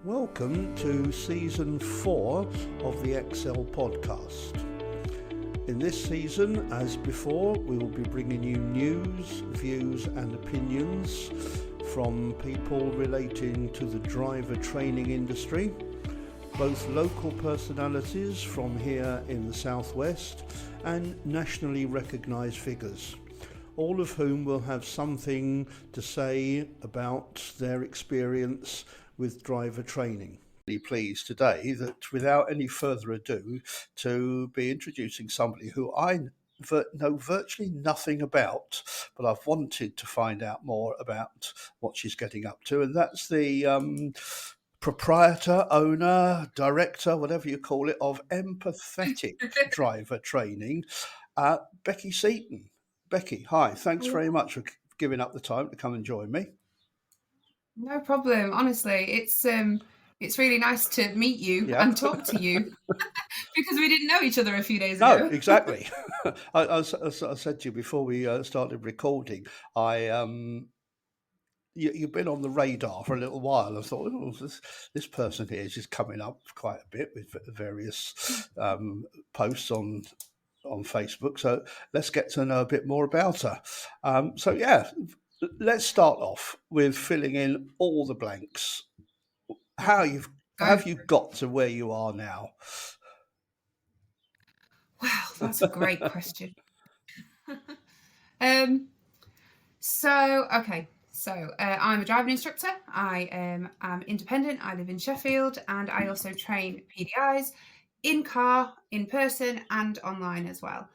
Welcome to Season 4 of the Excel Podcast. In this season, as before, we will be bringing you news, views and opinions from people relating to the driver training industry, both local personalities from here in the Southwest and nationally recognised figures, all of whom will have something to say about their experience with driver training. Really pleased today that without any further ado to be introducing somebody who I know virtually nothing about, but I've wanted to find out more about what she's getting up to, and that's the proprietor, owner, director, whatever you call it, of Empathetic driver training, Becky Seaton. Becky, hi, thanks very much for giving up the time to come and join me. No problem. Honestly, it's really nice to meet you and talk to you because we didn't know each other a few days ago. No, exactly. I said to you before we started recording, you've been on the radar for a little while. I thought, this person here is just coming up quite a bit with various posts on Facebook. So let's get to know a bit more about her. Let's start off with filling in all the blanks. How have you got to where you are now? Wow, that's a great question. So I'm a driving instructor. I am independent. I live in Sheffield, and I also train PDIs in car, in person, and online as well.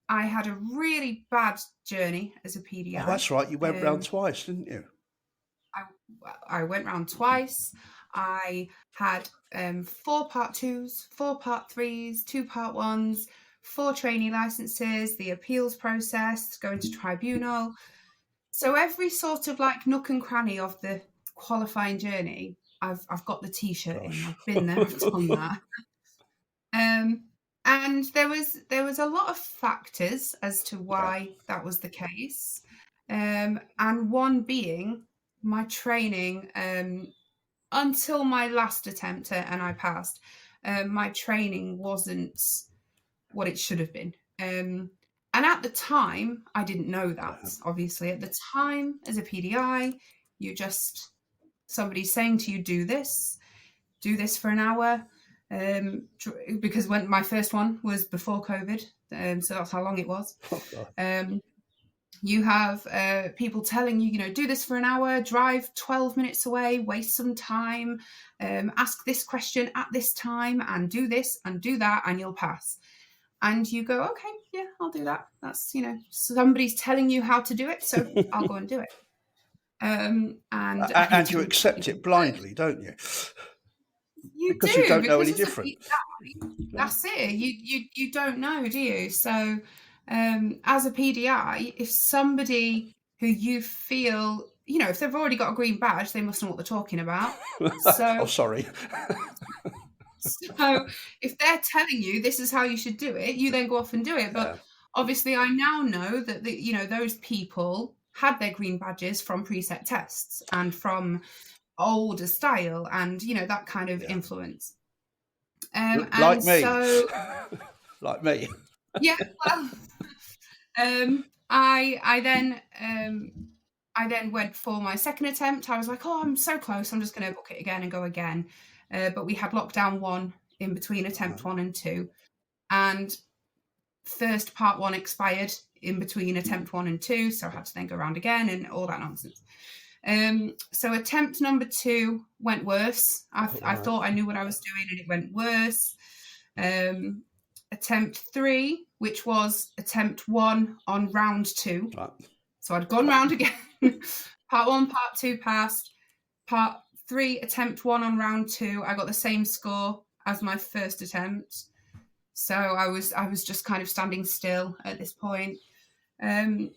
I had a really bad journey as a PDI. Oh, that's right. You went round twice, didn't you? I went round twice. I had 4 Part 2s, 4 Part 3s, 2 Part 1s, 4 trainee licenses, the appeals process, going to tribunal. So every sort of like nook and cranny of the qualifying journey, I've got the T-shirt in. I've been there, I've done that. And there was a lot of factors as to why that was the case. And one being my training, until my last attempt and I passed, my training wasn't what it should have been. And at the time, I didn't know that, obviously. At the time, as a PDI, somebody's saying to you, do this for an hour. Because when my first one was before COVID, so that's how long it was. You have people telling you, do this for an hour, drive 12 minutes away, waste some time, ask this question at this time, and do this and do that, and you'll pass. And you go, okay, yeah, I'll do that. That's, somebody's telling you how to do it, so I'll go and do it. And you accept it blindly, don't you? Because you don't know any different. That's it. You don't know, do you? So as a PDI, if somebody who you feel, if they've already got a green badge, they must know what they're talking about. So, oh, sorry. So if they're telling you this is how you should do it, you then go off and do it. But obviously I now know that those people had their green badges from preset tests and from older style and that kind of influence. Like me. So, like me. Yeah. Well, I then went for my second attempt. I was like, oh, I'm so close. I'm just going to book it again and go again. But we had lockdown 1 in between attempt 1 and 2, and first Part 1 expired in between attempt 1 and 2, so I had to then go around again and all that nonsense. So attempt number 2 went worse. I thought I knew what I was doing and it went worse. Attempt 3, which was attempt 1 on round 2. Right. So I'd gone round again. Part 1, Part 2 passed. Part 3, attempt 1 on round 2. I got the same score as my first attempt. So I was just kind of standing still at this point. And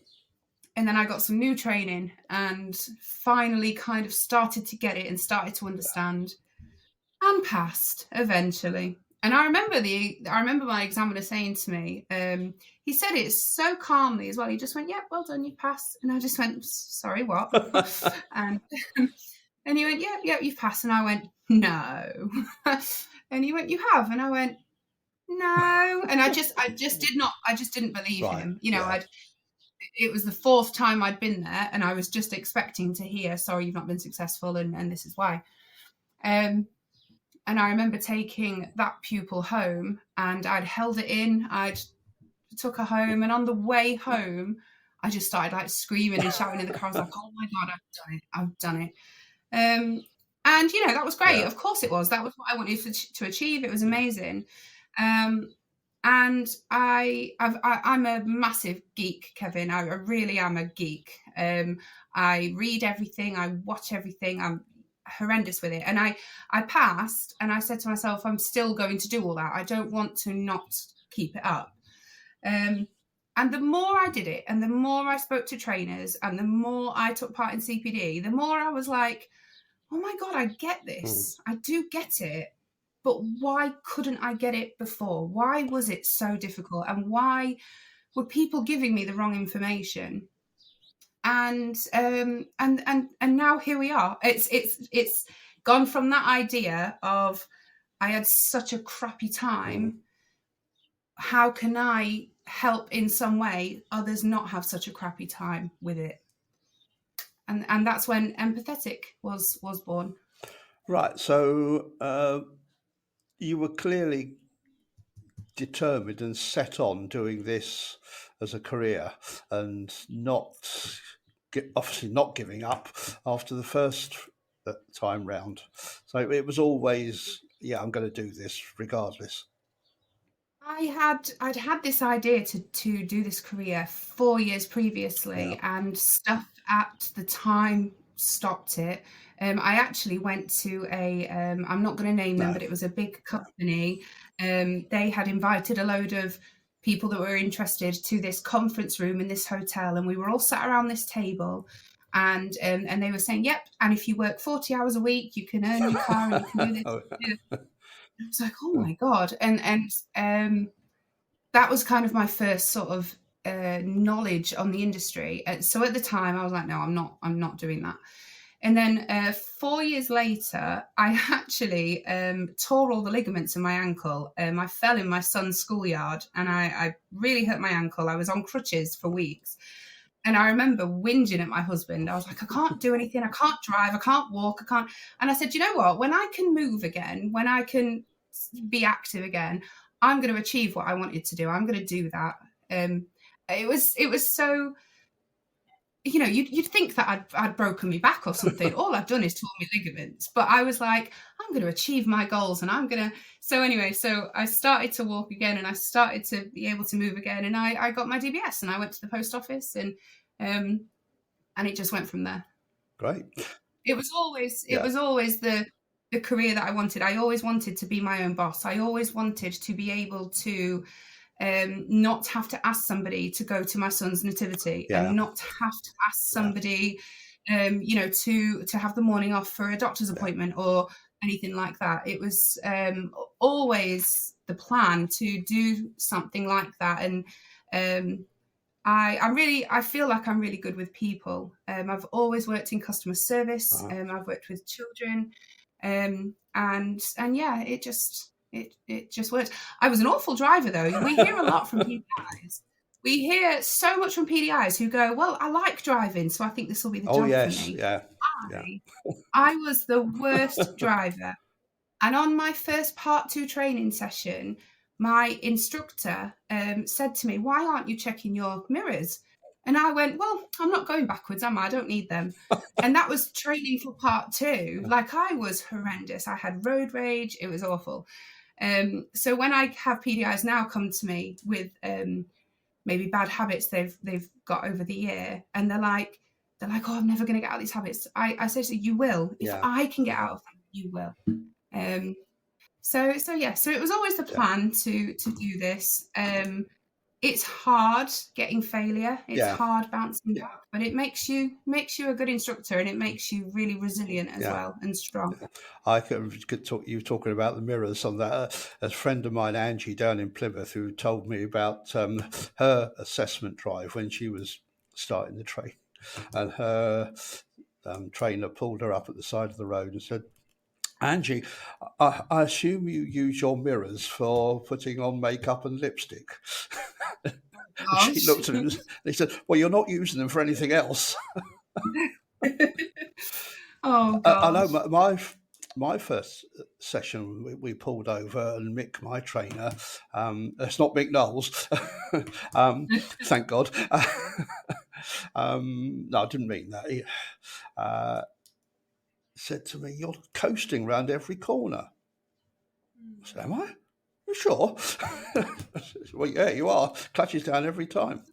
then I got some new training and finally kind of started to get it and started to understand and passed eventually. And I remember my examiner saying to me, he said it so calmly as well. He just went, yeah, well done, you passed. And I just went, sorry, what? And And he went, yeah, you've passed. And I went, no. And he went, you have. And I went, no. And I just didn't believe him. It was the fourth time I'd been there, and I was just expecting to hear, sorry, you've not been successful, and this is why. And I remember taking that pupil home, and I'd held it in. I'd took her home, and on the way home, I just started like screaming and shouting in the car. I was like, oh my God, I've done it. And that was great. Of course it was. That was what I wanted to achieve. It was amazing. And I'm a massive geek, Kevin. I really am a geek. I read everything. I watch everything. I'm horrendous with it. And I passed, and I said to myself, I'm still going to do all that. I don't want to not keep it up. And the more I did it, and the more I spoke to trainers, and the more I took part in CPD, the more I was like, oh my God, I get this. I do get it. But why couldn't I get it before? Why was it so difficult? And why were people giving me the wrong information? And now here we are. It's gone from that idea of I had such a crappy time. How can I help in some way others not have such a crappy time with it? And that's when Empathetic was born. Right. So you were clearly determined and set on doing this as a career, and obviously not giving up after the first time round. So it was always, I'm going to do this regardless. I'd had this idea to do this career 4 years previously, and stuff at the time stopped it. I actually went to I'm not going to name them, but it was a big company. They had invited a load of people that were interested to this conference room in this hotel, and we were all sat around this table, and they were saying, yep, and if you work 40 hours a week, you can earn your car and you can do this. I was like, oh my God. And that was kind of my first sort of knowledge on the industry. So at the time I was like, no, I'm not doing that. And then 4 years later, I actually tore all the ligaments in my ankle. I fell in my son's schoolyard, and I really hurt my ankle. I was on crutches for weeks. And I remember whinging at my husband. I was like, I can't do anything. I can't drive. I can't walk. I can't. And I said, you know what? When I can move again, when I can be active again, I'm going to achieve what I wanted to do. I'm going to do that. It was so, you'd think that I'd broken my back or something. All I've done is tore my ligaments. But I was like, I'm going to achieve my goals, and I'm going to. So anyway, so I started to walk again, and I started to be able to move again, and I got my DBS, and I went to the post office, and it just went from there. Great. It was always the career that I wanted. I always wanted to be my own boss. I always wanted to be able to not have to ask somebody to go to my son's nativity, and not have to ask somebody, to have the morning off for a doctor's appointment or anything like that. It was always the plan to do something like that. And I feel like I'm really good with people. I've always worked in customer service. I've worked with children. And yeah, it just worked. I was an awful driver though. We hear a lot from PDIs. We hear so much from PDIs who go, well, I like driving, so I think this will be the job for me. I was the worst driver. And on my first part 2 training session, my instructor said to me, why aren't you checking your mirrors? And I went, well, I'm not going backwards, am I? I don't need them. And that was training for part 2. Like, I was horrendous. I had road rage. It was awful. So when I have PDIs now come to me with maybe bad habits they've got over the year, and they're like, oh, I'm never going to get out of these habits. I said, you will. If I can get out of them, you will. So it was always the plan to do this. It's hard getting failure. It's hard bouncing back, but it makes you a good instructor, and it makes you really resilient as well, and strong. I could talk. You were talking about the mirrors on that. A friend of mine, Angie, down in Plymouth, who told me about her assessment drive when she was starting the train, and trainer pulled her up at the side of the road and said, "Angie, I assume you use your mirrors for putting on makeup and lipstick." She looked at him and he said, "Well, you're not using them for anything else." Oh, gosh. I know my first session, we pulled over, and Mick, my trainer, it's not Mick Knowles, thank God. No, I didn't mean that. He said to me, "You're coasting around every corner." I said, "Am I? You sure?" "Well, yeah, you are. Clutches down every time."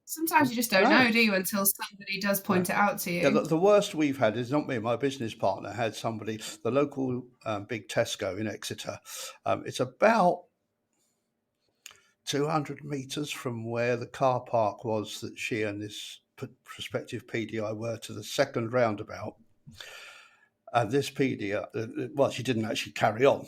Sometimes you just don't know, do you, until somebody does point it out to you. Yeah, the worst we've had is not me. My business partner had somebody, the local big Tesco in Exeter. It's about 200 metres from where the car park was that she and this prospective PDI were to the second roundabout. And this PDI, well, she didn't actually carry on.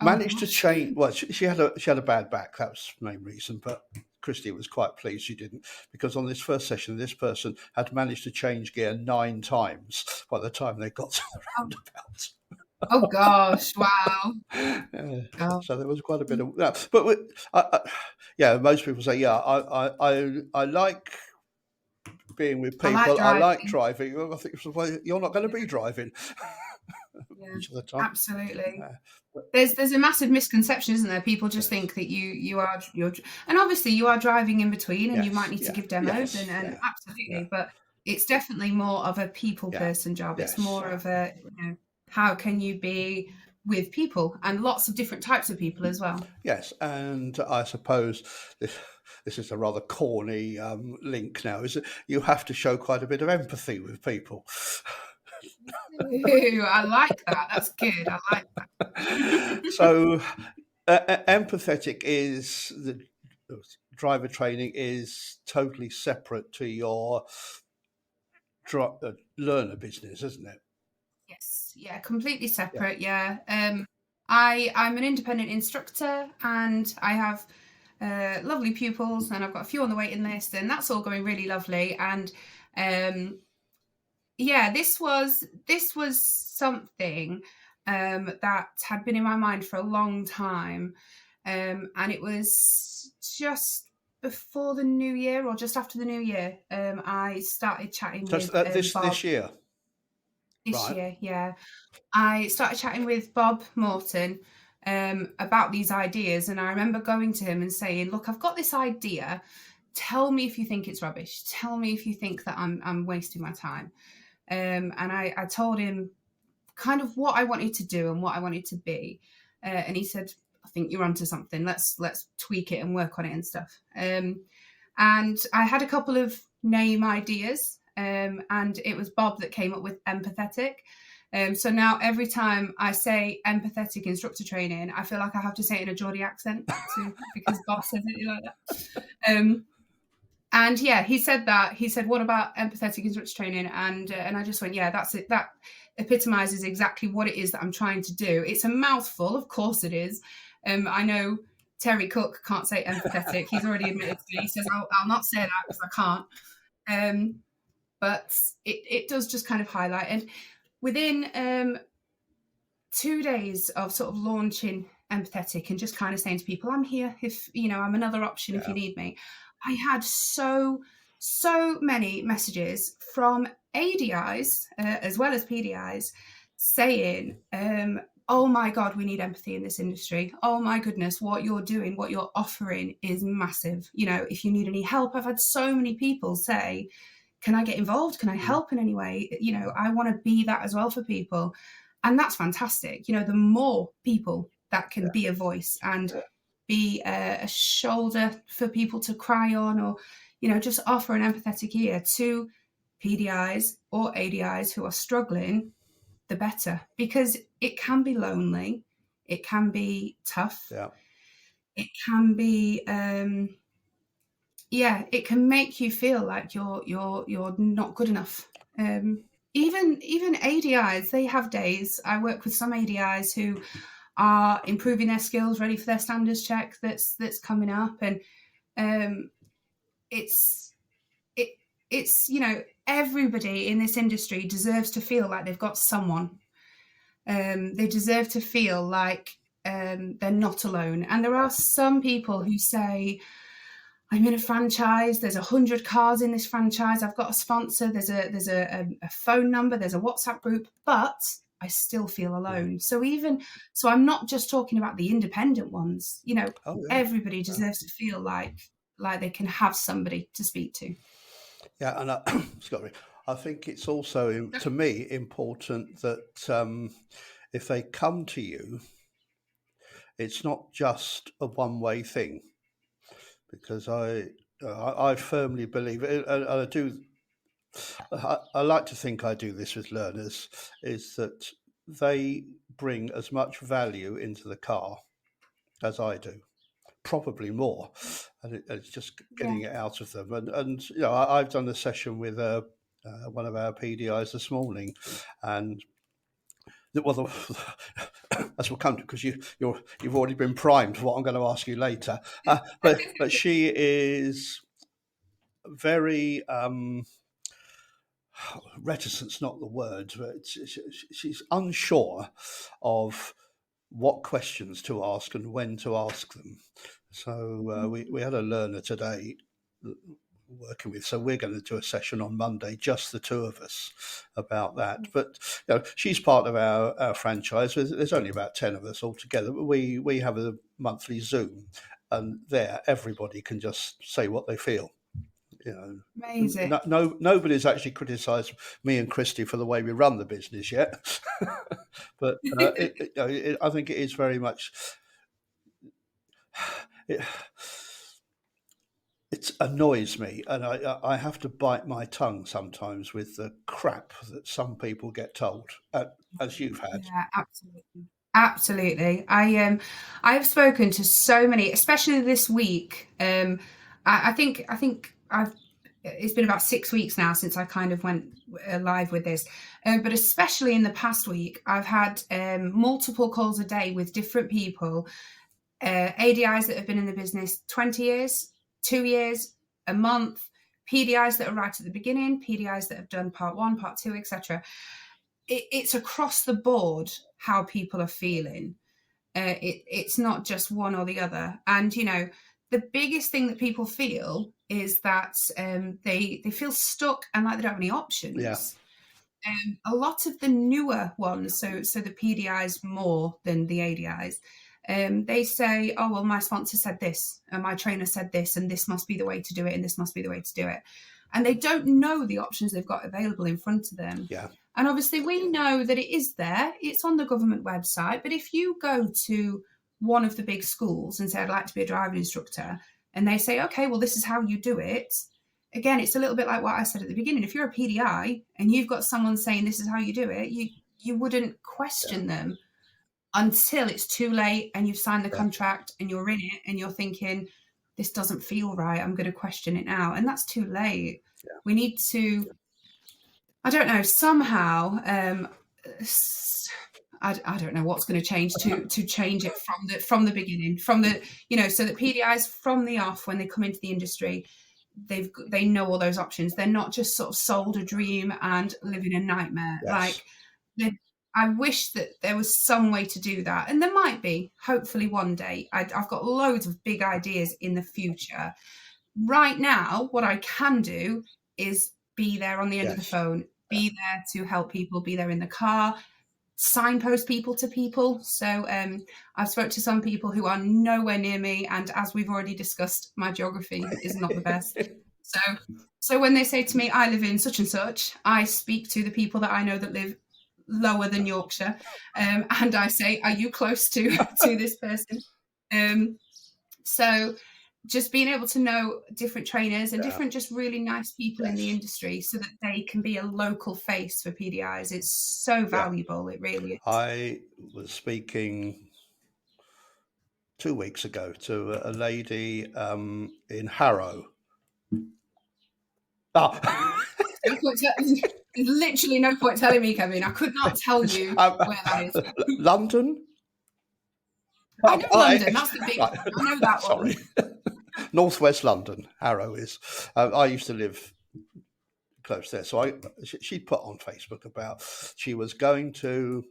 Managed to change. Well, she had a bad back. That was the main reason. But Christy was quite pleased she didn't, because on this first session, this person had managed to change gear 9 times by the time they got to the roundabout. Oh gosh! Wow. So there was quite a bit of that. But yeah, most people say, yeah, I like being with people. I like driving. I think, well, you're not going to be driving. Much of the time. Absolutely. There's a massive misconception, isn't there? People just think that you're, and obviously you are driving in between, and you might need to give demos, and absolutely, but it's definitely more of a people person job. It's more of a, how can you be with people, and lots of different types of people as well. Yes, and I suppose this is a rather corny link now, is that you have to show quite a bit of empathy with people. Ooh, I like that. That's good. I like that. So, empathetic is the driver training is totally separate to your learner business, isn't it? Yes, yeah, completely separate. Yeah. I'm an independent instructor, and I have lovely pupils, and I've got a few on the waiting list, and that's all going really lovely. And yeah, this was something that had been in my mind for a long time, and it was just before the new year, or just after the new year. I started chatting with Bob. This year. This year, yeah. I started chatting with Bob Morton about these ideas, and I remember going to him and saying, "Look, I've got this idea. Tell me if you think it's rubbish. Tell me if you think that I'm wasting my time." And I told him kind of what I wanted to do and what I wanted to be, and he said, "I think you're onto something. Let's tweak it and work on it and stuff." And I had a couple of name ideas. And it was Bob that came up with Empathetic. So now every time I say empathetic instructor training, I feel like I have to say it in a Geordie accent too, because Bob says it like that. And yeah, he said that. He said, "What about empathetic instructor training?" And I just went, "Yeah, that's it. That epitomizes exactly what it is that I'm trying to do." It's a mouthful, of course it is. I know Terry Cook can't say empathetic. He's already admitted to it. He says, I'll not say that because I can't. But it does just kind of highlight. And within 2 days of sort of launching Empathetic and just kind of saying to people, "I'm here if, I'm another option if you need me," I had so many messages from ADIs as well as PDIs saying, "Oh my God, we need empathy in this industry. Oh my goodness, what you're doing, what you're offering is massive. If you need any help." I've had so many people say, "Can I get involved? Can I help in any way? I want to be that as well for people." And that's fantastic. The more people that can be a voice and be a shoulder for people to cry on, or, just offer an empathetic ear to PDIs or ADIs who are struggling, the better, because it can be lonely. It can be tough. Yeah. It can be, it can make you feel like you're not good enough. Even ADIs, they have days. I work with some ADIs who are improving their skills, ready for their standards check that's coming up, and it's, everybody in this industry deserves to feel like they've got someone. They deserve to feel like they're not alone. And there are some people who say, I'm in a franchise, there's 100 cars in this franchise, I've got a sponsor, there's a phone number, there's a WhatsApp group, but I still feel alone. Yeah. So I'm not just talking about the independent ones. Everybody deserves to feel like they can have somebody to speak to. Yeah, and I think it's also, to me, important that if they come to you, it's not just a one-way thing, because I firmly believe, and I like to think I do this with learners, is that they bring as much value into the car as I do, probably more, and it's just getting it out of them. And I've done a session with one of our PDIs this morning, and as we'll come to, because you've already been primed for what I'm going to ask you later. But she is very reticent's not the word, but she's unsure of what questions to ask and when to ask them. So we had a learner today working with, so we're going to do a session on Monday, just the two of us, about that. But she's part of our franchise. There's only about 10 of us altogether, but we have a monthly Zoom, and there everybody can just say what they feel. Amazing. Nobody's actually criticised me and Christy for the way we run the business yet, but I think it is very much. It annoys me, and I have to bite my tongue sometimes with the crap that some people get told, as you've had. Yeah, absolutely. I've spoken to so many, especially this week. I think it's been about 6 weeks now since I kind of went live with this, but especially in the past week, I've had multiple calls a day with different people, ADIs that have been in the business 20 years, 2 years, a month, PDIs that are right at the beginning, PDIs that have done part 1, part 2, etc. It's across the board how people are feeling. It's not just one or the other. And, the biggest thing that people feel is that they feel stuck and like they don't have any options. Yeah. A lot of the newer ones, so the PDIs more than the ADIs, they say, oh, well, my sponsor said this, and my trainer said this, and this must be the way to do it, and this must be the way to do it. And they don't know the options they've got available in front of them. Yeah. And obviously we know that it is there. It's on the government website. But if you go to one of the big schools and say, I'd like to be a driving instructor, and they say, okay, well, this is how you do it. Again, it's a little bit like what I said at the beginning. If you're a PDI and you've got someone saying this is how you do it, you wouldn't question them until it's too late and you've signed the contract and you're in it and you're thinking, this doesn't feel right, I'm going to question it now. And that's too late. Yeah. We need to, I don't know, somehow, I don't know what's going to change to change it from the beginning, so that PDIs from the off, when they come into the industry, they know all those options. They're not just sort of sold a dream and living a nightmare. Yes. I wish that there was some way to do that. And there might be, hopefully one day. I've got loads of big ideas in the future. Right now, what I can do is be there on the end of the phone, be there to help people, be there in the car, signpost people to people. So I've spoke to some people who are nowhere near me. And as we've already discussed, my geography is not the best. So when they say to me, I live in such and such, I speak to the people that I know that live lower than Yorkshire, and I say, are you close to this person? So just being able to know different trainers and different just really nice people in the industry so that they can be a local face for PDIs, it's so valuable. It really is. I was speaking 2 weeks ago to a lady in Harrow. There's literally no point telling me, Kevin. I could not tell you where that is. London? I know London. That's the big one. I know that one. Northwest London, Harrow is. I used to live close there. So she put on Facebook about she was going to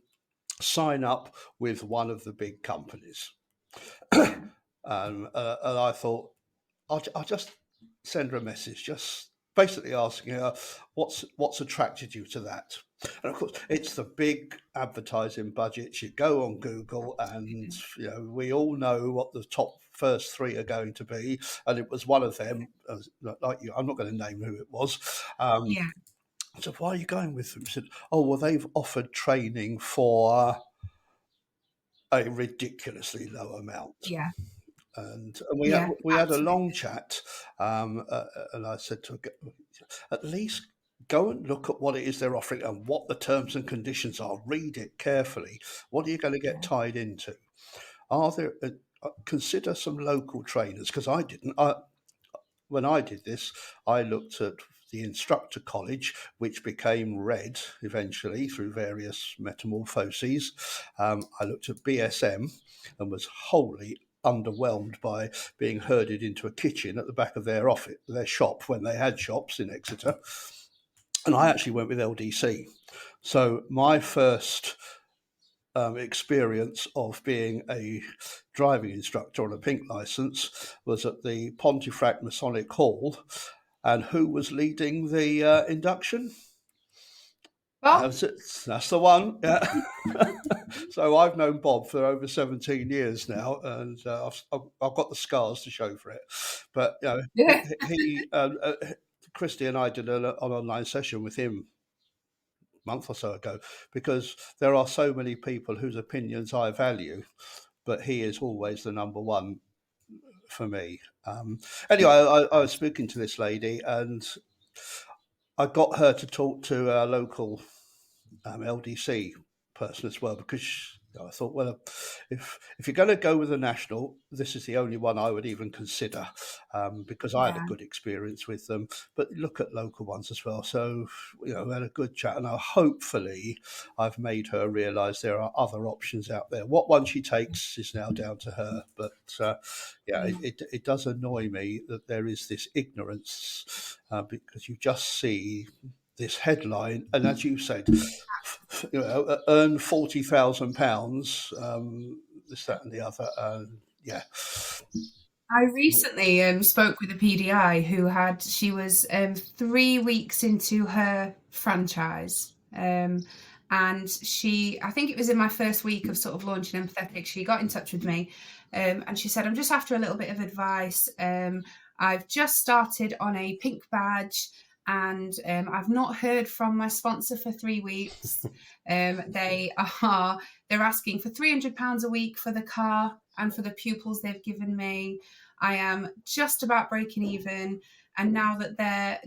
sign up with one of the big companies. And I thought, I'll just send her a message, just basically asking her what's attracted you to that. And of course, it's the big advertising budgets. You go on Google, and we all know what the top first three are going to be, and it was one of them. Like you, I'm not going to name who it was. Yeah. I said, "Why are you going with them?" He said, "Oh, well, they've offered training for a ridiculously low amount." Yeah. And Yeah. we had a Absolutely. long chat, and I said to her, at least go and look at what it is they're offering and what the terms and conditions are. Read it carefully. What are you going to get tied into? Are there consider some local trainers? Because I didn't. When I did this, I looked at the Instructor College, which became Red eventually through various metamorphoses. I looked at BSM and was wholly underwhelmed by being herded into a kitchen at the back of their office, their shop, when they had shops in Exeter. And I actually went with LDC. So my first experience of being a driving instructor on a pink license was at the Pontefract Masonic Hall. And who was leading the induction? Bob? That's the one. Yeah. So I've known Bob for over 17 years now, and I've got the scars to show for it. But Yeah. he Christy and I did an online session with him month or so ago, because there are so many people whose opinions I value, but he is always the number one for me. Anyway, I was speaking to this lady, and I got her to talk to our local LDC person as well, because I thought, well, if you're going to go with a national, this is the only one I would even consider, because I had a Yeah. good experience with them. But look at local ones as well. So we had a good chat, and hopefully I've made her realise there are other options out there. What one she takes is now down to her. But it does annoy me that there is this ignorance, because you just see this headline, and as you said, earn £40,000, this, that, and the other. Yeah. I recently spoke with a PDI she was 3 weeks into her franchise. And I think it was in my first week of sort of launching Empathetic, she got in touch with me, and she said, I'm just after a little bit of advice. I've just started on a pink badge, and I've not heard from my sponsor for 3 weeks. They're asking for £300 a week for the car and for the pupils they've given me. I am just about breaking even, and now their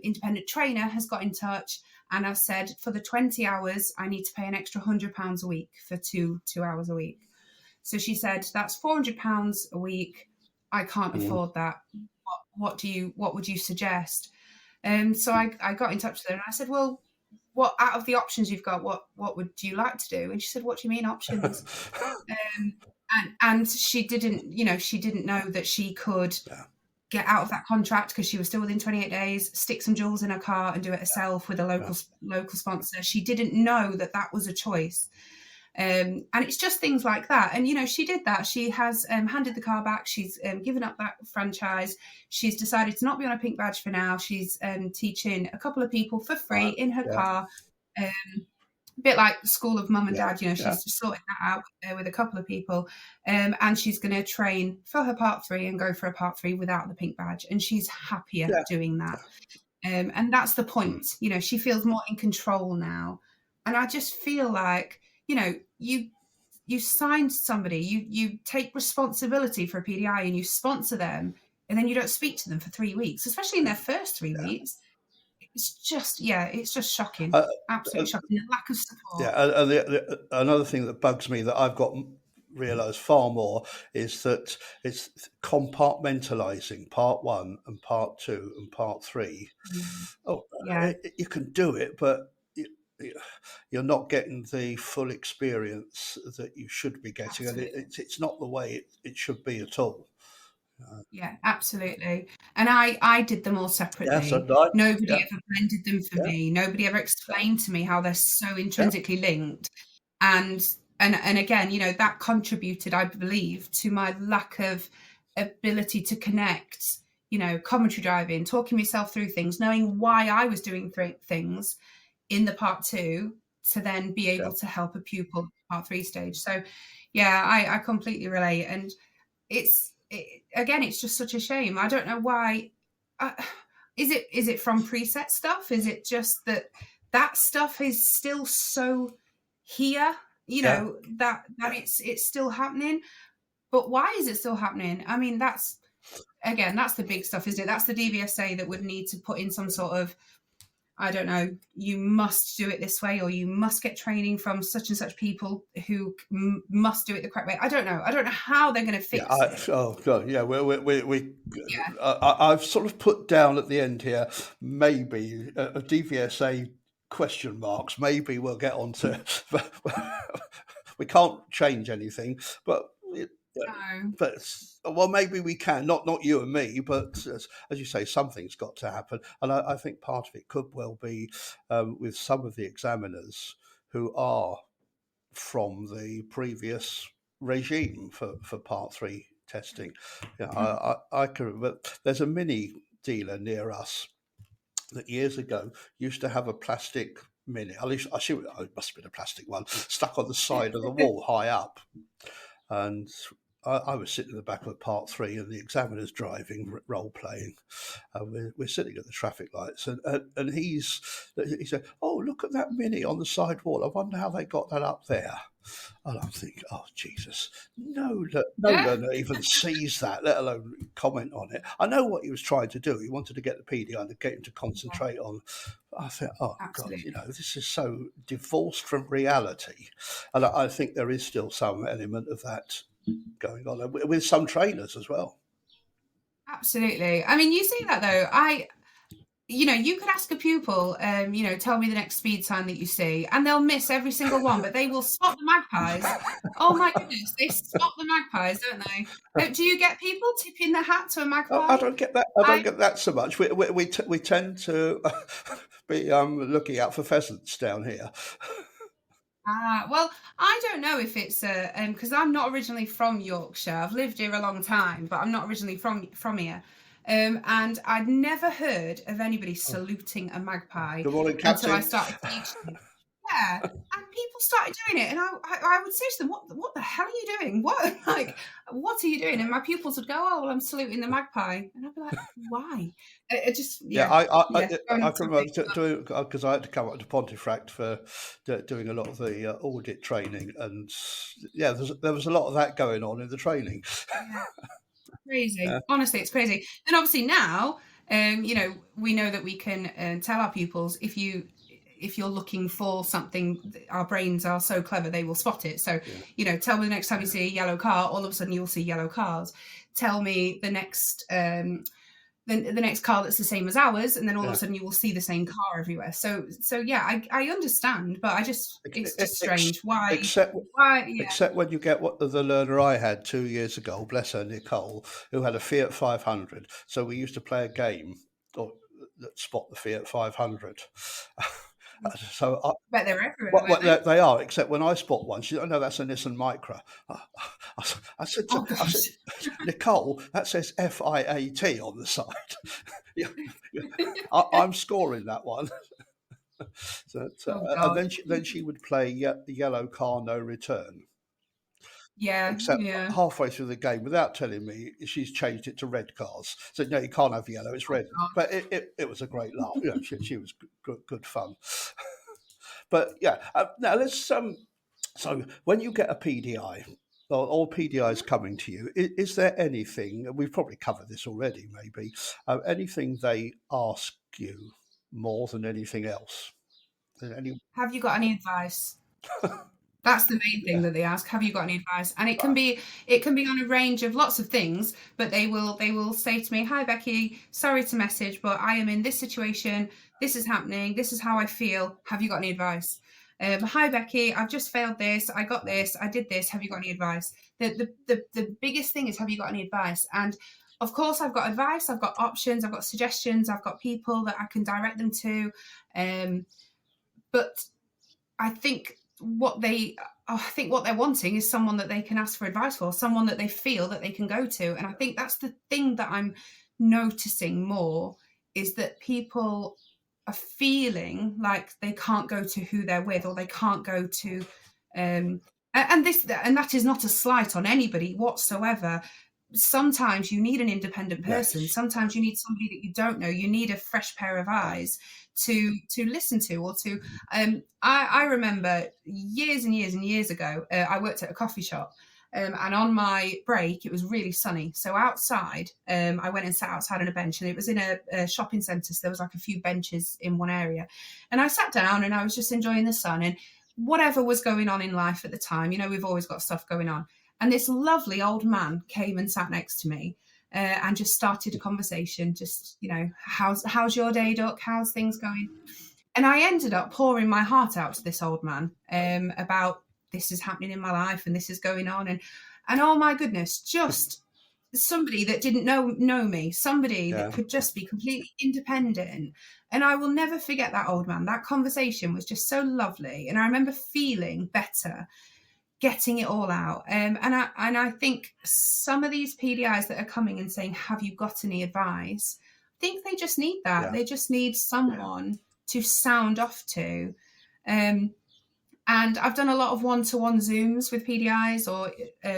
independent trainer has got in touch, and I've said for the 20 hours I need to pay an extra £100 a week for two hours a week. So she said, that's £400 a week. I can't afford that. What would you suggest? So I got in touch with her, and I said, well, what out of the options you've got, what would you like to do? And she said, what do you mean options? And she didn't know that she could get out of that contract because she was still within 28 days, stick some jewels in her car and do it herself with a local sponsor. She didn't know that was a choice. And it's just things like that. And, she did that. She has handed the car back. She's given up that franchise. She's decided to not be on a pink badge for now. She's teaching a couple of people for free in her car. A bit like School of Mum and Dad, she's just sorting that out with a couple of people. And she's going to train for her part 3 and go for a part 3 without the pink badge. And she's happier doing that. And that's the point. She feels more in control now. And I just feel like, you signed somebody, you take responsibility for a PDI and you sponsor them, and then you don't speak to them for 3 weeks, especially in their first 3 weeks. It's just shocking. Absolutely shocking. The lack of support. Yeah, and another thing that bugs me that I've got realised far more is that it's compartmentalising part 1 and part 2 and part 3. You can do it, but you're not getting the full experience that you should be getting. Absolutely. And it's not the way it should be at all. Yeah, absolutely. And I did them all separately. so I, Nobody yeah, ever blended them for yeah, me. Nobody ever explained to me how they're so yeah, intrinsically linked. And and again, you know, that contributed, I believe, to my lack of ability to connect, you know, commentary driving, talking myself through things, knowing why I was doing things in the part 2 to then be yeah, able to help a pupil part 3 stage. So yeah, I completely relate. And again, it's just such a shame. I don't know why. Uh, is it from preset stuff? Is it just that stuff is still so here? You yeah. know that it's still happening. But why is it still happening? I mean, that's the big stuff, isn't it? That's the DVSA that would need to put in some sort of, I don't know, you must do it this way, or you must get training from such and such people who must do it the correct way. I don't know. I don't know how they're going to fix it. Oh God, yeah. We Yeah. I've sort of put down at the end here, maybe a DVSA question marks. Maybe we'll get on to. We can't change anything, but No. well, maybe we can. Not you and me, but as you say, something's got to happen, and I think part of it could well be with some of the examiners who are from the previous regime for part 3 testing. Yeah, I can remember there's a mini dealer near us that years ago used to have a plastic mini. At least I assume it must have been a plastic one stuck on the side of the wall high up, and I was sitting in the back of part 3, and the examiner's driving, role playing. We're sitting at the traffic lights, and he said, "Oh, look at that mini on the side wall. I wonder how they got that up there." And I'm thinking, "Oh Jesus, no Yeah. learner even sees that, let alone comment on it." I know what he was trying to do. He wanted to get the PDI to get him to concentrate on. I thought, "Oh God, Absolutely. this is so divorced from reality," and I think there is still some element of that going on with some trainers as well. Absolutely. I mean, you say that though. You know, you could ask a pupil, you know, tell me the next speed sign that you see, and they'll miss every single one, but they will spot the magpies. Oh my goodness, they spot the magpies, don't they? Do you get people tipping their hat to a I magpie? don't get that. I I don't get that so much. We tend to be looking out for pheasants down here. well, I don't know if it's because I'm not originally from Yorkshire. I've lived here a long time, but I'm not originally from here. And I'd never heard of anybody saluting a magpie Good morning, until I Captain. started teaching. Yeah, and people started doing it, and I would say to them, "What the hell are you doing? What what are you doing?" And my pupils would go, "Oh, well, I'm saluting the magpie," and I'd be like, "Why?" It just Yeah, going I on can topic. remember doing because I had to come up to Pontefract for doing a lot of the audit training, and yeah, there was a lot of that going on in the training. Yeah. Crazy. Honestly, it's crazy. And obviously now, you know, we know that we can tell our pupils if you're looking for something, our brains are so clever they will spot it. So, you know, tell me the next time you see a yellow car, all of a sudden you'll see yellow cars. Tell me the next the next car that's the same as ours, and then all of a sudden you will see the same car everywhere. So yeah, I understand, but it's just strange. Except Yeah. except when you get what the learner I had 2 years ago, bless her, Nicole, who had a Fiat 500. So we used to play a game or spot the Fiat 500. So Bet they're everywhere, weren't they? they are, except when I spot one, she said, "Oh no, that's a Nissan Micra." I Oh gosh. "Nicole, that says FIAT on the side." Yeah, I'm scoring that one. So, Oh and god. then she would play the yellow car no return. Yeah, Except yeah. halfway through the game, without telling me, she's changed it to red cars. So no, you can't have yellow; it's Oh red. god. But it was a great laugh. You know, she was good fun. But yeah, now let's So when you get a PDI, or PDIs coming to you, is there anything, and we've probably covered this already, maybe, anything they ask you more than anything else? Any, Have you got any advice? That's the main thing yeah, that they ask. Have you got any advice? And it can be on a range of lots of things, but they will say to me, "Hi Becky, sorry to message, but I am in this situation. This is happening. This is how I feel. Have you got any advice?" "Hi Becky, I've just failed this. I got this. I did this. Have you got any advice?" The biggest thing is, have you got any advice? And of course, I've got advice, I've got options, I've got suggestions, I've got people that I can direct them to. But I think what they're wanting is someone that they can ask for advice for, someone that they feel that they can go to. And I think that's the thing that I'm noticing more, is that people are feeling like they can't go to who they're with, or they can't go to and that is not a slight on anybody whatsoever. Sometimes you need an independent person. Yes. Sometimes you need somebody that you don't know. You need a fresh pair of eyes to listen to, or to I remember years and years and years ago, I worked at a coffee shop, and on my break it was really sunny, so outside I went and sat outside on a bench, and it was in a shopping centre, so there was like a few benches in one area, and I sat down and I was just enjoying the sun and whatever was going on in life at the time. You know, we've always got stuff going on. And this lovely old man came and sat next to me and just started a conversation. Just, you know, how's your day, Duck? How's things going? And I ended up pouring my heart out to this old man about this is happening in my life and this is going on. And oh my goodness, just somebody that didn't know me, somebody that could just be completely independent. And I will never forget that old man. That conversation was just so lovely. And I remember feeling better, getting it all out. And I think some of these PDIs that are coming and saying, have you got any advice? I think they just need that. Yeah. They just need someone to sound off to. And I've done a lot of one-to-one Zooms with PDIs, or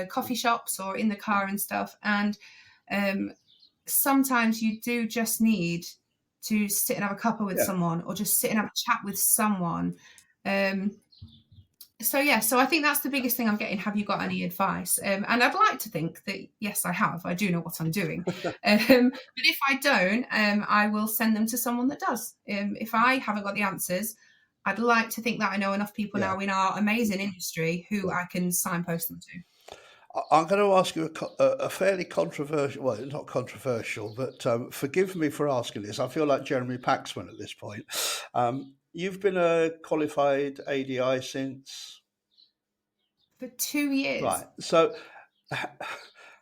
coffee shops, or in the car and stuff. And sometimes you do just need to sit and have a cuppa with someone, or just sit and have a chat with someone. So I think that's the biggest thing I'm getting. Have you got any advice? And I'd like to think that, yes, I have. I do know what I'm doing. But if I don't, I will send them to someone that does. If I haven't got the answers, I'd like to think that I know enough people now in our amazing industry who I can signpost them to. I'm going to ask you a fairly controversial, well, not controversial, but forgive me for asking this. I feel like Jeremy Paxman at this point. You've been a qualified ADI since? For 2 years. Right. So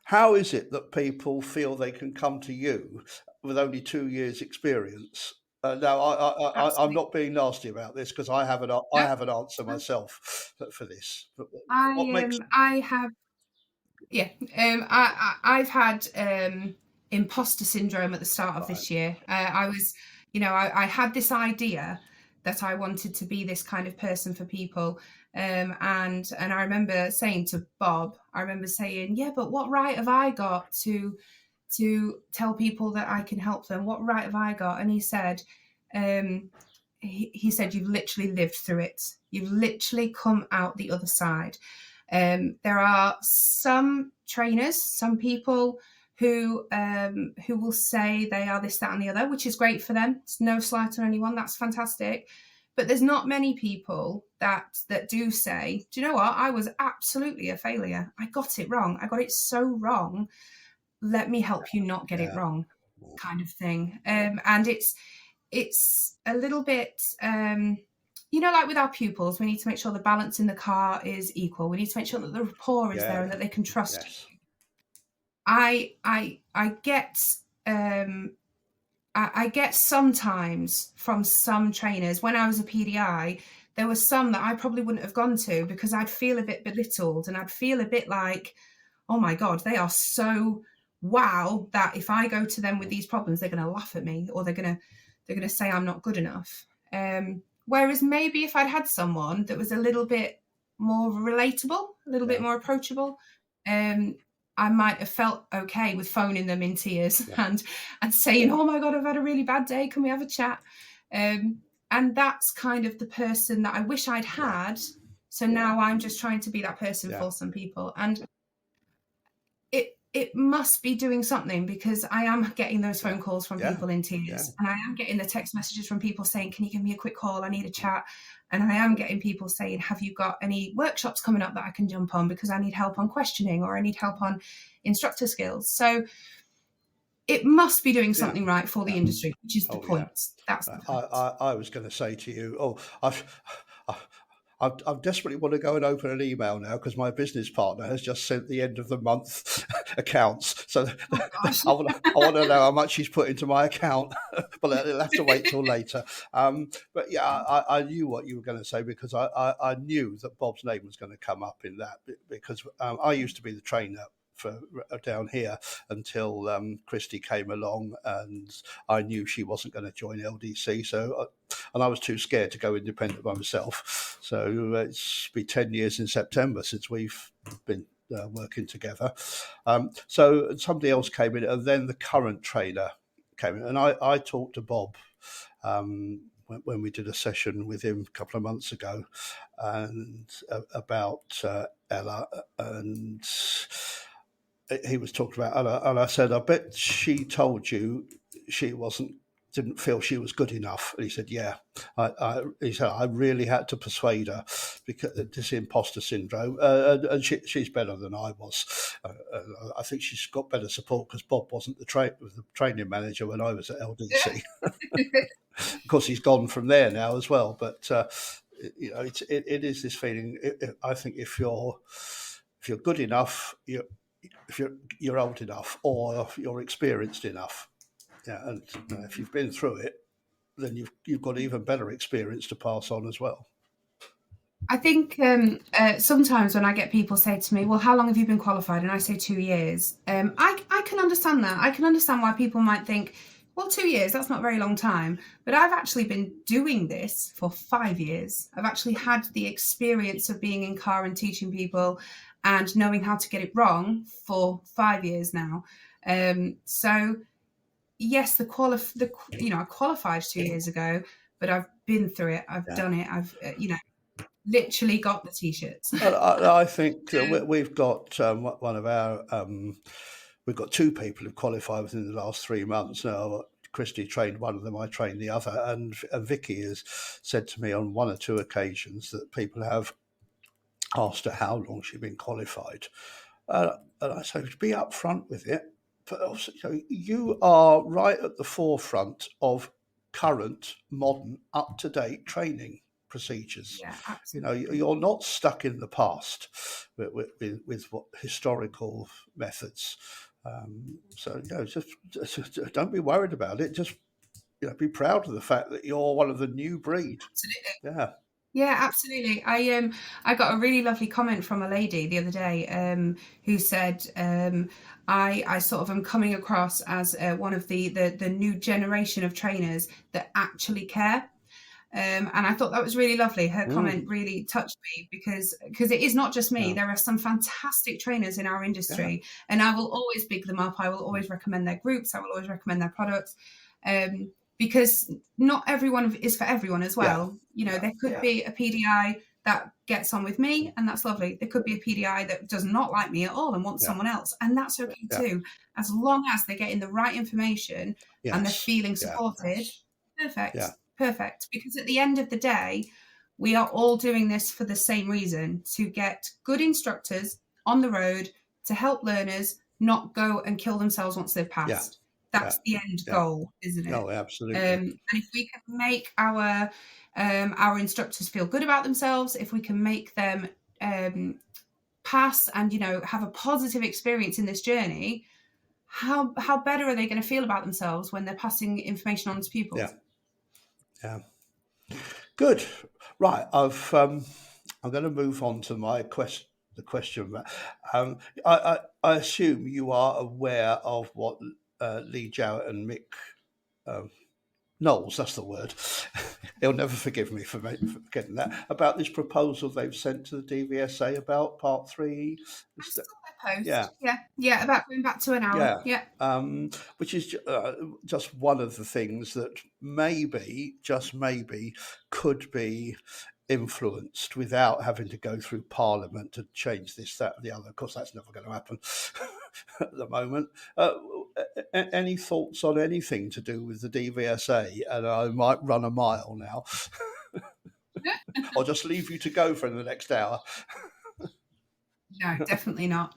how is it that people feel they can come to you with only 2 years experience? Now, I'm not being nasty about this, because I have an answer myself for this. But I've had imposter syndrome at the start of this year. I was, I had this idea that I wanted to be this kind of person for people. And I remember saying to Bob, yeah, but what right have I got to tell people that I can help them? What right have I got? And he said, you've literally lived through it. You've literally come out the other side. There are some trainers, some people who will say they are this, that, and the other, which is great for them. It's no slight on anyone. That's fantastic. But there's not many people that do say, do you know what? I was absolutely a failure. I got it wrong. I got it so wrong. Let me help you not get it wrong, kind of thing. And it's a little bit, like with our pupils, we need to make sure the balance in the car is equal. We need to make sure that the rapport is there and that they can trust you. I get sometimes from some trainers, when I was a PDI, there were some that I probably wouldn't have gone to, because I'd feel a bit belittled, and I'd feel a bit like, oh my God, they are so wow that if I go to them with these problems, they're going to laugh at me, or they're going to say I'm not good enough. Whereas maybe if I'd had someone that was a little bit more relatable, a little bit more approachable, I might have felt okay with phoning them in tears and saying, oh my God, I've had a really bad day. Can we have a chat? And that's kind of the person that I wish I'd had. So now I'm just trying to be that person for some people. And it must be doing something, because I am getting those phone calls from people in tears, and I am getting the text messages from people saying, can you give me a quick call? I need a chat. And I am getting people saying, have you got any workshops coming up that I can jump on, because I need help on questioning, or I need help on instructor skills. So it must be doing something right for the industry, which is the point. That's the point. I was going to say to you, I desperately want to go and open an email now, because my business partner has just sent the end of the month accounts. So Oh gosh. I want to know how much he's put into my account, but it'll have to wait till later. But yeah, I knew what you were going to say, because I knew that Bob's name was going to come up in that, because I used to be the trainer for down here until Christy came along, and I knew she wasn't going to join LDC, so and I was too scared to go independent by myself. So it's been 10 years in September since we've been working together. So somebody else came in, and then the current trainer came in, and I talked to Bob when we did a session with him a couple of months ago, and about Ella, and he was talking about Ella, and I said, I bet she told you she didn't feel she was good enough. And he said, yeah. He said, I really had to persuade her, because this imposter syndrome, and she's better than I was. I think she's got better support, because Bob wasn't the training manager when I was at LDC. Of course, he's gone from there now as well. But it is this feeling. I think if you're good enough, if you're old enough, or if you're experienced enough, and if you've been through it, then you've got even better experience to pass on as well. I think sometimes when I get people say to me, well, how long have you been qualified? And I say 2 years. I can understand that. I can understand why people might think, well, 2 years, that's not a very long time. But I've actually been doing this for 5 years. I've actually had the experience of being in car and teaching people and knowing how to get it wrong for 5 years now. So yes, I qualified 2 years ago, but I've been through it. I've done it. I've literally got the t-shirts. I think we've got one of our we've got 2 people who've qualified within the last 3 months now. Christy trained one of them, I trained the other, and Vicky has said to me on 1 or 2 occasions that people have asked her how long she'd been qualified, and I say, be upfront with it. But also, you are right at the forefront of current, modern, up-to-date training procedures. Yeah, absolutely. You're not stuck in the past with what historical methods. So just don't be worried about it. Just be proud of the fact that you're one of the new breed. Absolutely. Yeah. Yeah, absolutely. I got a really lovely comment from a lady the other day who said, I sort of am coming across as one of the new generation of trainers that actually care. And I thought that was really lovely. Her comment really touched me, because it is not just me. There are some fantastic trainers in our industry, and I will always big them up. I will always recommend their groups. I will always recommend their products. Because not everyone is for everyone as well. There could be a PDI that gets on with me, and that's lovely. There could be a PDI that does not like me at all and wants someone else, and that's okay too, as long as they're getting the right information and they're feeling supported. Perfect. Because at the end of the day, we are all doing this for the same reason: to get good instructors on the road to help learners not go and kill themselves once they've passed. That's the end goal, isn't it? No, absolutely. And if we can make our instructors feel good about themselves, if we can make them pass and have a positive experience in this journey, how better are they going to feel about themselves when they're passing information on to pupils? Yeah. Good. Right. I'm going to move on to my question. The question. I assume you are aware of what Lee Jowett and Mick Knowles, that's the word. He'll never forgive me for forgetting that. About this proposal they've sent to the DVSA about Part 3. I saw their post. Yeah, about going back to an hour. Which is just one of the things that just maybe, could be influenced without having to go through Parliament to change this, that, and the other. Of course, that's never going to happen at the moment. Any thoughts on anything to do with the DVSA? And I might run a mile now. I'll just leave you to go for the next hour. No, definitely not.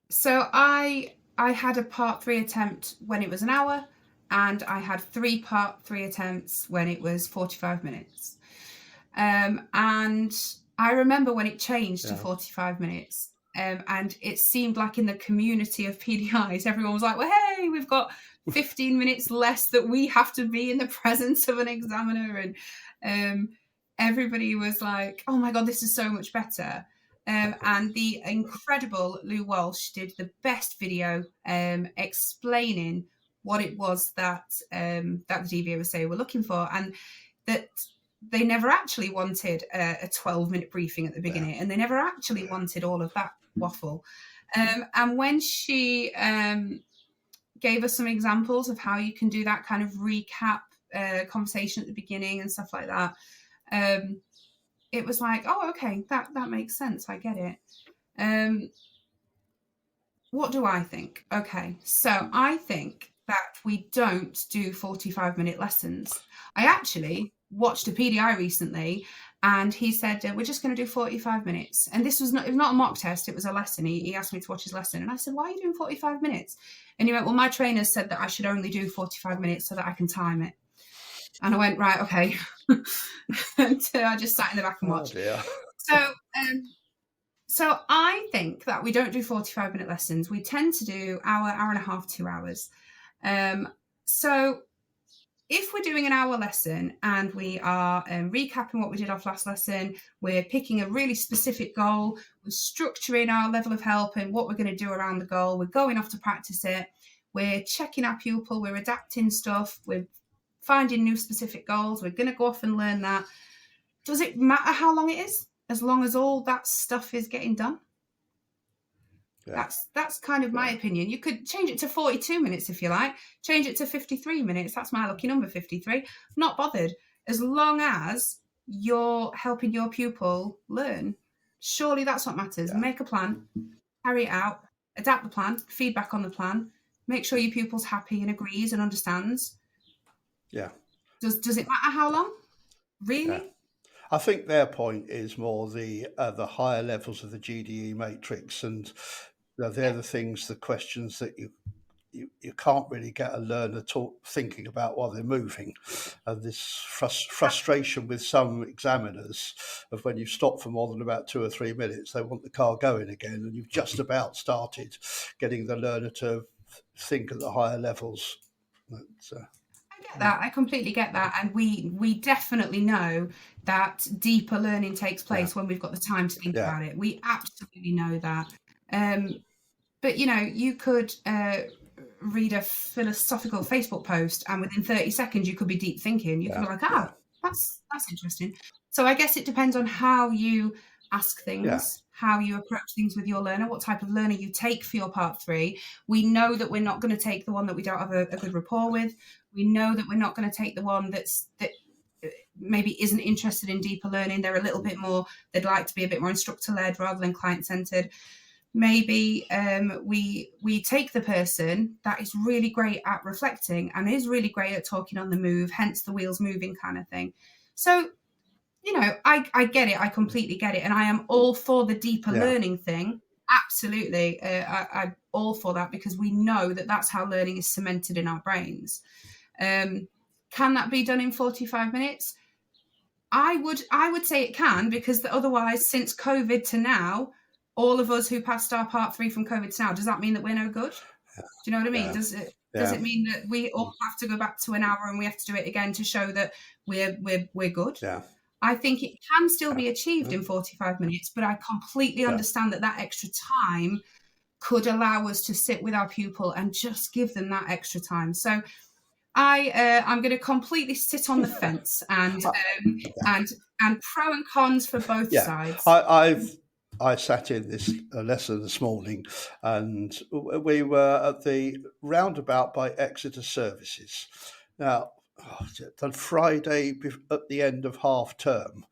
So I had a Part 3 attempt when it was an hour, and I had 3 Part 3 attempts when it was 45 minutes. And I remember when it changed to 45 minutes, and it seemed like in the community of PDIs, everyone was like, well, hey, we've got 15 minutes less that we have to be in the presence of an examiner. And everybody was like, oh my God, this is so much better. And the incredible Lou Walsh did the best video explaining what it was that the DVOSA were looking for, and that they never actually wanted a 12-minute briefing at the beginning, and they never actually wanted all of that waffle. And when she gave us some examples of how you can do that kind of recap conversation at the beginning and stuff like that, it was like, oh, okay, that makes sense. I get it. What do I think? Okay, so I think that we don't do 45-minute lessons. I actually watched a PDI recently, and he said, we're just going to do 45 minutes. And this was not a mock test, it was a lesson. He asked me to watch his lesson. And I said, why are you doing 45 minutes? And he went, well, my trainer said that I should only do 45 minutes so that I can time it. And I went, right, okay. And I just sat in the back and watched. So I think that we don't do 45-minute lessons. We tend to do hour and a half, 2 hours. So if we're doing an hour lesson and we are recapping what we did off last lesson, we're picking a really specific goal, we're structuring our level of help and what we're going to do around the goal, we're going off to practice it, we're checking our pupil, we're adapting stuff, we're finding new specific goals, we're going to go off and learn that. Does it matter how long it is, as long as all that stuff is getting done? Yeah. That's kind of my opinion. You could change it to 42 minutes if you like, change it to 53 minutes. That's my lucky number, 53. Not bothered, as long as you're helping your pupil learn. Surely that's what matters. Yeah. Make a plan, carry it out, adapt the plan, feedback on the plan, make sure your pupil's happy and agrees and understands. Yeah. Does it matter how long? Really? Yeah. I think their point is more the higher levels of the GDE matrix, and they're the things, the questions that you can't really get a learner thinking about while they're moving. And this frustration with some examiners of when you stop for more than about 2 or 3 minutes, they want the car going again, and you've just about started getting the learner to think at the higher levels. That I completely get that, and we definitely know that deeper learning takes place when we've got the time to think about it. We absolutely know that. But you could read a philosophical Facebook post, and within 30 seconds you could be deep thinking. You could be like, that's interesting. So I guess it depends on how you ask things, how you approach things with your learner, what type of learner you take for your part 3. We know that we're not going to take the one that we don't have a good rapport with. We know that we're not going to take the one that maybe isn't interested in deeper learning. They're a little bit more, they'd like to be a bit more instructor-led rather than client-centered. Maybe we take the person that is really great at reflecting and is really great at talking on the move, hence the wheels moving kind of thing. So, I get it. I completely get it. And I am all for the deeper learning thing. Absolutely. I'm all for that, because we know that that's how learning is cemented in our brains. Can that be done in 45 minutes? I would say it can, because otherwise, since COVID to now, all of us who passed our part 3 from COVID to now, does that mean that we're no good? Do you know what I mean? Does it mean that we all have to go back to an hour and we have to do it again to show that we're good? Yeah. I think it can still be achieved in 45 minutes, but I completely understand that extra time could allow us to sit with our pupil and just give them that extra time. So I'm going to completely sit on the fence and pro and cons for both sides. I sat in this lesson this morning, and we were at the roundabout by Exeter Services. Now, on Friday at the end of half term.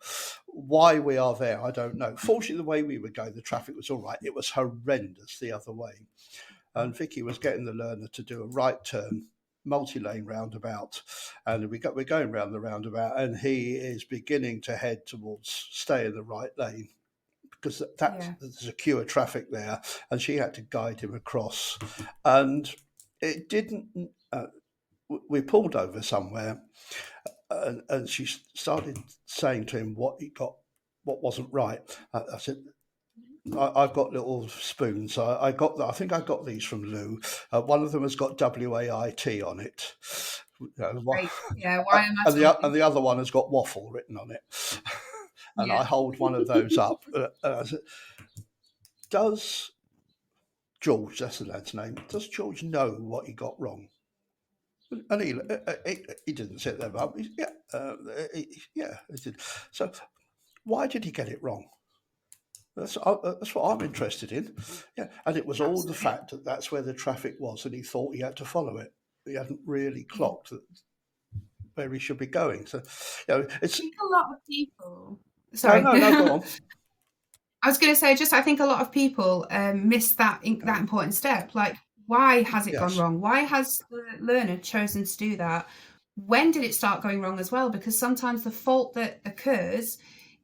Why we are there, I don't know. Fortunately, the way we were going, the traffic was all right. It was horrendous the other way. And Vicky was getting the learner to do a right turn, multi-lane roundabout. And we're going round the roundabout, and he is beginning to head towards stay in the right lane, because there's a queue of traffic there, and she had to guide him across. And it didn't... we pulled over somewhere, and she started saying to him what wasn't right. I said, I've got little spoons. I think I got these from Lou. One of them has got WAIT on it. Right. Yeah, why am I talking? And the other one has got waffle written on it. And Yeah. I hold one of those up. I said, does George, that's the lad's name, does George know what he got wrong? And he didn't sit there, but yeah, he did. So why did he get it wrong? That's what I'm interested in. Yeah, and it was all the fact that that's where the traffic was, and he thought he had to follow it. He hadn't really clocked that where he should be going. So, it's. I think a lot of people. Sorry, no, go on. I was going to say, I think a lot of people miss that important step. Like, why has it gone wrong? Why has the learner chosen to do that? When did it start going wrong as well? Because sometimes the fault that occurs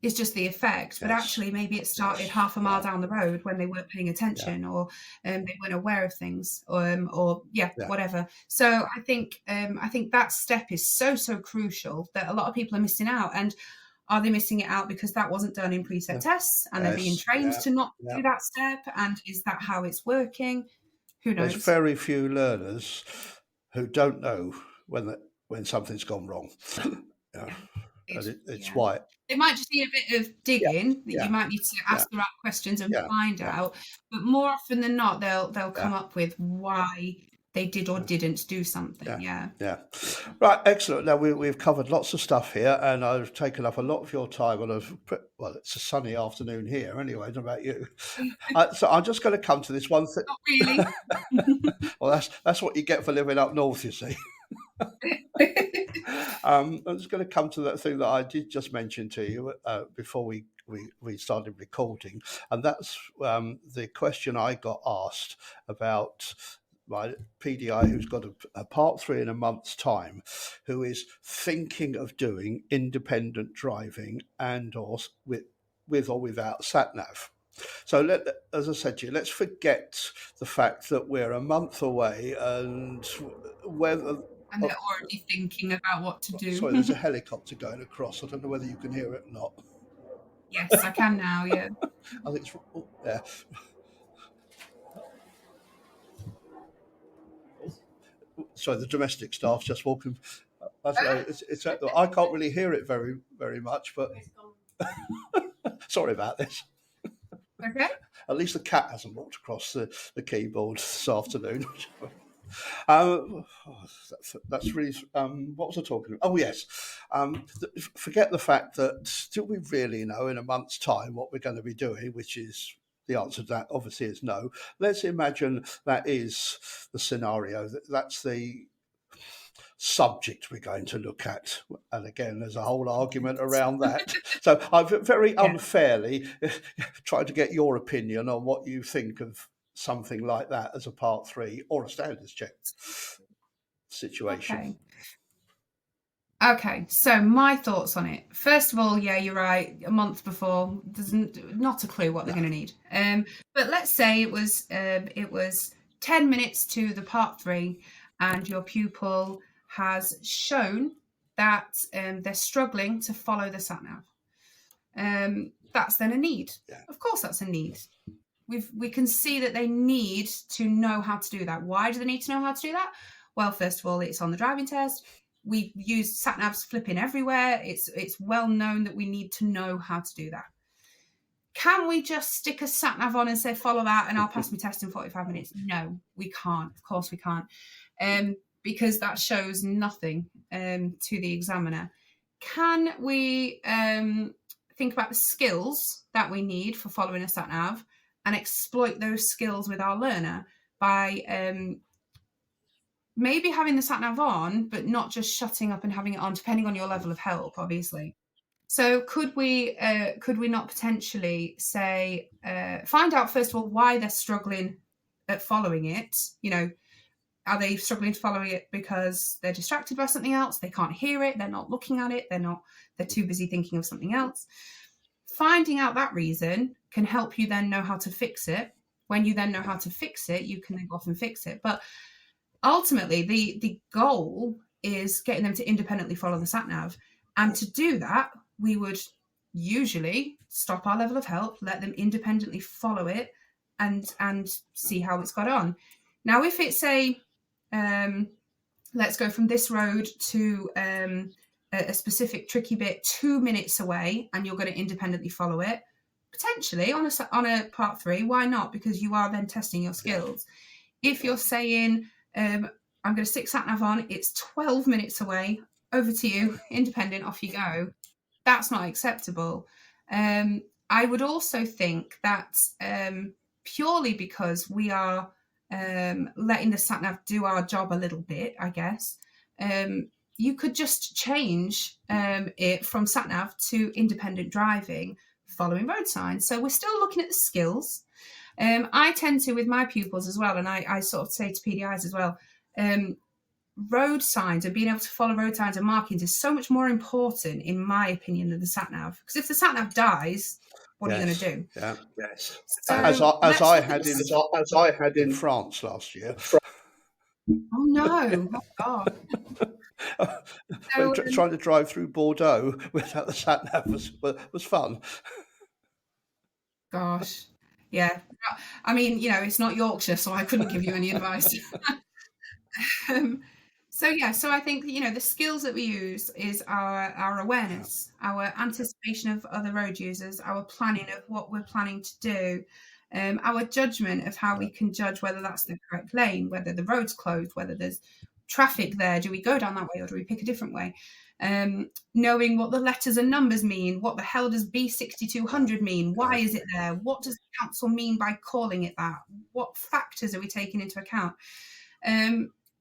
is just the effect, but actually maybe it started half a mile down the road when they weren't paying attention, or they weren't aware of things, or whatever. So I think that step is so crucial that a lot of people are missing out. And are they missing it out because that wasn't done in preset tests and they're being trained to not do that step? And is that how it's working? Who knows? There's very few learners who don't know when something's gone wrong. It's why. It might just need a bit of digging. You might need to ask the right questions and find out. But more often than not, they'll come up with why they did or didn't do something. Yeah. Right, excellent. Now we've covered lots of stuff here, and I've taken up a lot of your time. Well, it's a sunny afternoon here, anyway. Not about you. So I'm just going to come to this one thing. Not really. Well, that's what you get for living up north, you see. I'm just going to come to that thing that I did just mention to you before we started recording, and that's the question I got asked about my PDI who's got a part 3 in a month's time, who is thinking of doing independent driving and or with or without sat-nav. So as I said to you, let's forget the fact that we're a month away and whether... And they're already thinking about what to do. Sorry, there's a helicopter going across. I don't know whether you can hear it or not. Yes, I can now, yeah. I think it's... yeah. Sorry, the domestic staff's just walking. I can't really hear it very, very much, but sorry about this. Okay. At least the cat hasn't walked across the keyboard this afternoon. That's really. What was I talking about? Oh yes. Forget the fact that do we really know in a month's time what we're going to be doing, which is. The answer to that obviously is no. Let's imagine that is the scenario. That's the subject we're going to look at. And again, there's a whole argument around that. So I've very unfairly tried to get your opinion on what you think of something like that as a part 3 or a standards check situation. Okay, so my thoughts on it. First of all, yeah, you're right. A month before, there's not a clue what they're going to need. But let's say it was 10 minutes to the part 3, and your pupil has shown that they're struggling to follow the sat-nav. That's then a need. Yeah. Of course, that's a need. We can see that they need to know how to do that. Why do they need to know how to do that? Well, first of all, it's on the driving test. We use sat-navs flipping everywhere. It's well known that we need to know how to do that. Can we just stick a sat-nav on and say, follow that and I'll pass my test in 45 minutes? No, we can't. Of course we can't. Because that shows nothing to the examiner. Can we think about the skills that we need for following a sat-nav and exploit those skills with our learner by... maybe having the sat-nav on, but not just shutting up and having it on, depending on your level of help, obviously. So could we not potentially say, find out, first of all, why they're struggling at following it? You know, are they struggling to follow it because they're distracted by something else? They can't hear it. They're not looking at it. They're too busy thinking of something else. Finding out that reason can help you then know how to fix it. When you then know how to fix it, you can then go off and fix it. But ultimately, the goal is getting them to independently follow the sat-nav. And to do that, we would usually stop our level of help, let them independently follow it, and see how it's got on. Now, if it's let's go from this road to a specific tricky bit 2 minutes away, and you're going to independently follow it, potentially on a part 3, why not? Because you are then testing your skills. If you're saying, I'm going to stick sat nav on, it's 12 minutes away, over to you, independent, off you go, that's not acceptable. I would also think that purely because we are letting the sat nav do our job a little bit, I guess, you could just change it from sat nav to independent driving, following road signs. So we're still looking at the skills. I tend to, with my pupils as well, and I sort of say to PDIs as well, road signs and being able to follow road signs and markings is so much more important, in my opinion, than the sat nav. Because if the sat nav dies, what are you going to do? Yeah, yes. So as I had in France last year. Oh no! Oh God. Trying to drive through Bordeaux without the sat nav was fun. Gosh, yeah. I mean, it's not Yorkshire, so I couldn't give you any advice. So I think, the skills that we use is our awareness, our anticipation of other road users, our planning of what we're planning to do, our judgment of how we can judge whether that's the correct lane, whether the road's closed, whether there's traffic there, do we go down that way or do we pick a different way? Knowing what the letters and numbers mean, what the hell does B6200 mean? Why is it there? What does the council mean by calling it that? What factors are we taking into account?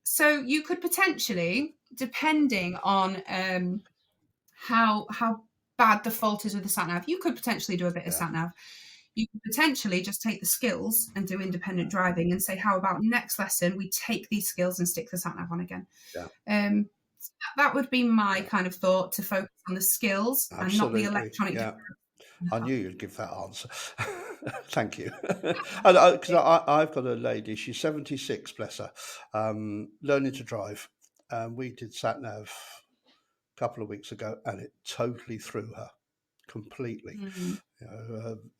So you could potentially, depending on how bad the fault is with the sat nav, you could potentially do a bit of sat nav. You could potentially just take the skills and do independent driving and say, how about next lesson we take these skills and stick the sat nav on again? So that would be my kind of thought, to focus on the skills and not the electronic. I knew you'd give that answer. Thank you. Because I've got a lady, she's 76, bless her, learning to drive. We did sat nav a couple of weeks ago, and it totally threw her completely.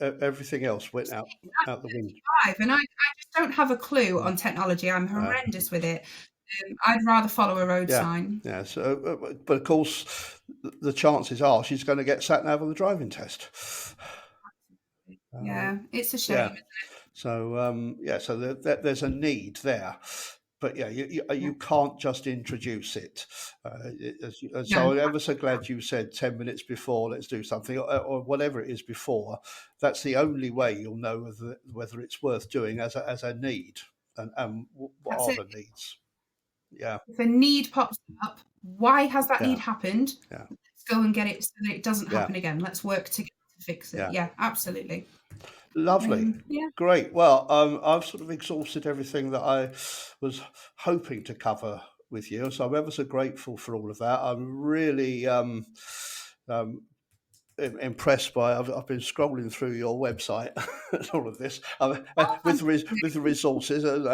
Everything else went out the window. And I just don't have a clue on technology. I'm horrendous with it. I'd rather follow a road sign. Yeah. So, but of course, the chances are she's going to get sat nav on the driving test. Yeah, it's a shame. Isn't it? So so there's a need there, but you can't just introduce it. So I'm ever so glad you said 10 minutes before, let's do something, or whatever it is before. That's the only way you'll know whether it's worth doing as a need, and what are the needs. Yeah. If a need pops up, why has that need happened? Let's go and get it so that it doesn't happen again. Let's work together to fix it. Yeah, absolutely. Lovely. Great. Well, I've sort of exhausted everything that I was hoping to cover with you, so I'm ever so grateful for all of that. I'm really impressed by. I've been scrolling through your website and all of this with the resources, and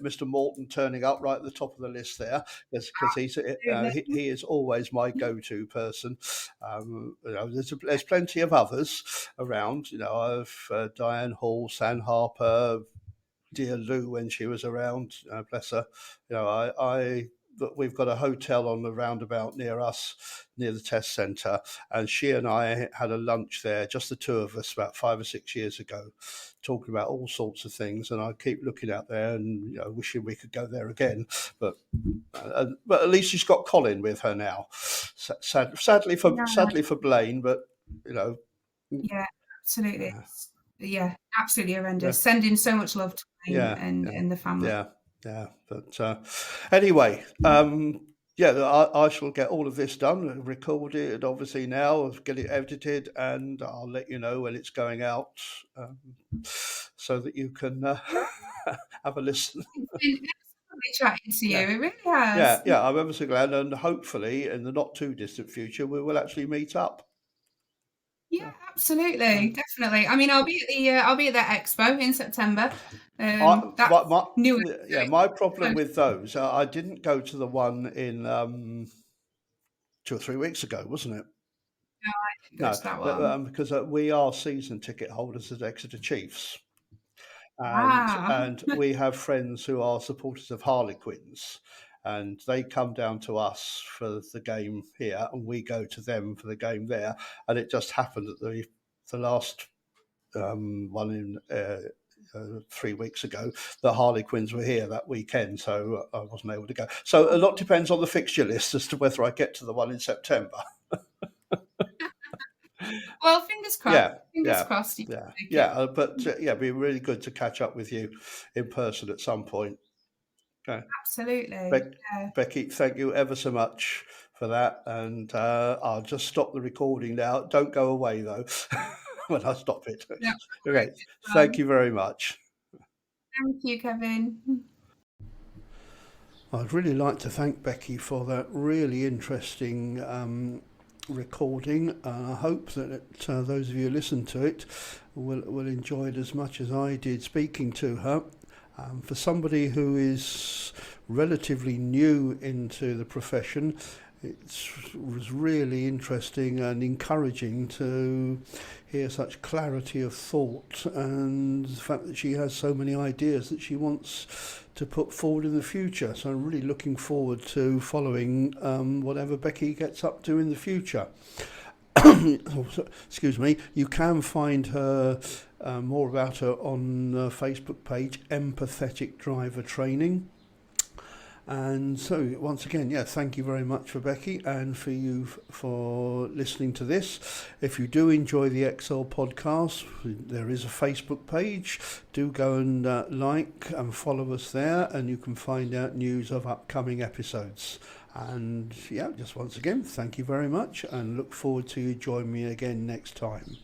Mr. Morton turning up right at the top of the list there, because he is always my go-to person. There's plenty of others around. I've Diane Hall, San Harper, dear Lou when she was around, bless her. But we've got a hotel on the roundabout near us, near the test centre, and she and I had a lunch there, just the two of us, about 5 or 6 years ago, talking about all sorts of things. And I keep looking out there and wishing we could go there again, but at least she's got Colin with her now. Sadly for Blaine, but Yeah, absolutely. Yeah, absolutely horrendous. Sending so much love to Blaine and the family. Yeah, but anyway, I shall get all of this done, recorded obviously now, get it edited, and I'll let you know when it's going out, so that you can have a listen. It's been lovely chatting to you. It really has. Yeah, I'm ever so glad, and hopefully in the not too distant future we will actually meet up. Yeah, absolutely, definitely. I mean, I'll be at that expo in September. My problem with those, I didn't go to the one in 2 or 3 weeks ago, wasn't it? I didn't go to that one. Because we are season ticket holders at Exeter Chiefs. Wow. And we have friends who are supporters of Harlequins, and they come down to us for the game here, and we go to them for the game there. And it just happened that the last one in 3 weeks ago, the Harlequins were here that weekend, so I wasn't able to go. So a lot depends on the fixture list as to whether I get to the one in September. Well, fingers crossed. Fingers crossed. But it'd be really good to catch up with you in person at some point. Okay. Absolutely. Becky, thank you ever so much for that, and I'll just stop the recording now. Don't go away though when I stop it. Yeah, Okay, thank you very much. Thank you, Kevin. I'd really like to thank Becky for that really interesting recording. I hope that those of you who listen to it will enjoy it as much as I did speaking to her. For somebody who is relatively new into the profession, it was really interesting and encouraging to hear such clarity of thought, and the fact that she has so many ideas that she wants to put forward in the future. So I'm really looking forward to following whatever Becky gets up to in the future. Excuse me. You can find her more about her on the Facebook page, Empathetic Driver Training. And so once again, thank you very much for Becky and for you for listening to this. If you do enjoy the Excel podcast, there is a Facebook page. Do go and like and follow us there, and you can find out news of upcoming episodes. And just once again, thank you very much, and look forward to you joining me again next time.